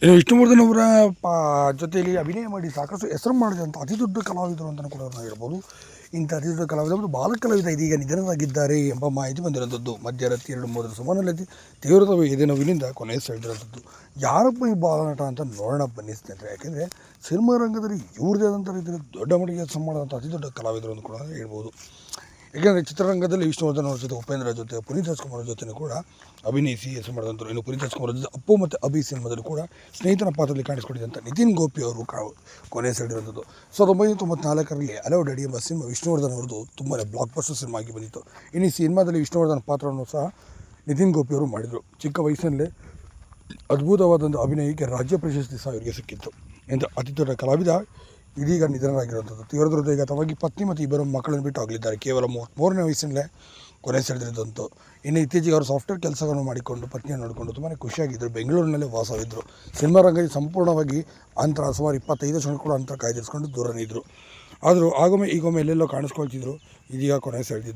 ಇನ್ನು ವಿಷ್ಣುವರ್ಧನ್ ಅವರ ಜೊತೆಯಲ್ಲಿ ಅಭಿನಯ ಮಾಡಿ ಸಾಕಷ್ಟು ಹೆಸರು ಮಾಡಿದಂಥ ಅತಿ ದೊಡ್ಡ ಕಲಾವಿದರು ಅಂತಲೂ ಕೂಡ ನಾವು ಹೇಳ್ಬೋದು. ಇಂಥ ಅತಿ ದೊಡ್ಡ ಕಲಾವಿದ ಮತ್ತು ಬಾಲ ಕಲಾವಿದ ಇದೀಗ ನಿಧನರಾಗಿದ್ದಾರೆ ಎಂಬ ಮಾಹಿತಿ ಬಂದಿರೋಂಥದ್ದು. ಮಧ್ಯರಾತ್ರಿ 2-3 ಸುಮಾರಿನಲ್ಲಿ ತೀವ್ರ ಎದೆ ನೋವಿನಿಂದ ಕೊನೆಯ ಸೆಳೆದಿರೋಂಥದ್ದು. ಯಾರಪ್ಪ ಈ ಬಾಲನಟ ಅಂತ ನೋಡೋಣ ಬನ್ನಿ ಸ್ನೇಹಿತರೆ. ಯಾಕೆಂದರೆ ಸಿನಿಮಾ ರಂಗದಲ್ಲಿ ಇವ್ರದೇ ಆದಂಥ ರೀತಿಯಲ್ಲಿ ದೊಡ್ಡ ಮಟ್ಟಿಗೆ ಕೆಲಸ ಮಾಡೋಂಥ ಅತಿ ದೊಡ್ಡ ಕಲಾವಿದರು ಅಂತ ಕೂಡ ಹೇಳ್ಬೋದು. ಏಕೆಂದರೆ ಚಿತ್ರರಂಗದಲ್ಲಿ ವಿಷ್ಣುವರ್ಧನ್ ಅವ್ರ ಜೊತೆ, ಉಪೇಂದ್ರ ಜೊತೆ, ಪುನೀತ್ ರಾಜ್ಕುಮಾರ್ ಜೊತೆ ಕೂಡ ಅಭಿನಯಿಸಿ ಹೆಸರು ಮಾಡಿದಂಥವ್ರು. ಇನ್ನು ಪುನೀತ್ ರಾಜ್ಕುಮಾರ್ ಜೊತೆ ಅಪ್ಪು ಮತ್ತು ಅಭಿ ಸಿನಿಮಾದಲ್ಲಿ ಕೂಡ ಸ್ನೇಹಿತನ ಪಾತ್ರದಲ್ಲಿ ಕಾಣಿಸ್ಕೊಂಡಿದ್ದಂಥ ನಿತಿನ್ ಗೋಪಿ ಅವರು ಕೊನೆ ಸೆಳೆದಿರುವಂಥದ್ದು. 1994ರಲ್ಲಿ ಹಲವು ಡಡಿ ಎಂಬ ಸಿನಿಮಾ ವಿಷ್ಣುವರ್ಧನ್ ಅವ್ರದ್ದು ತುಂಬಾ ಬ್ಲಾಕ್ ಬಸ್ಟರ್ ಸಿನಿಮಾ ಆಗಿ ಬಂದಿತ್ತು. ಇನ್ನು ಈ ಸಿನಿಮಾದಲ್ಲಿ ವಿಷ್ಣುವರ್ಧನ್ ಪಾತ್ರವನ್ನು ಸಹ ನಿತಿನ್ ಗೋಪಿ ಅವರು ಮಾಡಿದರು. ಚಿಕ್ಕ ವಯಸ್ಸಿನಲ್ಲೇ ಅದ್ಭುತವಾದಂಥ ಅಭಿನಯಕ್ಕೆ ರಾಜ್ಯ ಪ್ರಶಸ್ತಿ ಸಹ ಇವರಿಗೆ ಸಿಕ್ಕಿತ್ತು. ಎಂದು ಅತಿ ದೊಡ್ಡ ಕಲಾವಿದ ಇದೀಗ ನಿಧನರಾಗಿರುವಂಥದ್ದು. ತೀವ್ರ ಹೃದಯಘಾತವಾಗಿ ಪತ್ನಿ ಮತ್ತು ಇಬ್ಬರು ಮಕ್ಕಳನ್ನು ಬಿಟ್ಟು ಆಗಲಿದ್ದಾರೆ. ಕೇವಲ 33ನೇ ವಯಸ್ಸಿನಲ್ಲೇ ಕೊನೆ ಸೆಳೆದಿರುವಂಥದ್ದು. ಇನ್ನು ಇತ್ತೀಚೆಗೆ ಅವರು ಸಾಫ್ಟ್ವೇರ್ ಕೆಲಸಗಳನ್ನು ಮಾಡಿಕೊಂಡು ಪತ್ನಿಯನ್ನು ನೋಡಿಕೊಂಡು ತುಂಬಾ ಖುಷಿಯಾಗಿದ್ದರು. ಬೆಂಗಳೂರಿನಲ್ಲೇ ವಾಸವಿದ್ದರು. ಸಿನಿಮಾ ರಂಗದಲ್ಲಿ ಸಂಪೂರ್ಣವಾಗಿ ಅಂತರ ಸುಮಾರು 25 ವರ್ಷ ಕೂಡ ಅಂತರ ಕಾಯ್ದಿರಿಸ್ಕೊಂಡು ದೂರನೇ ಇದ್ದರು. ಆದರೂ ಆಗೊಮ್ಮೆ ಈಗೊಮ್ಮೆ ಎಲ್ಲೆಲ್ಲೋ ಕಾಣಿಸ್ಕೊಳ್ತಿದ್ರು. ಇದೀಗ ಕೊನೆ ಸೆಳೆದಿದ್ದು.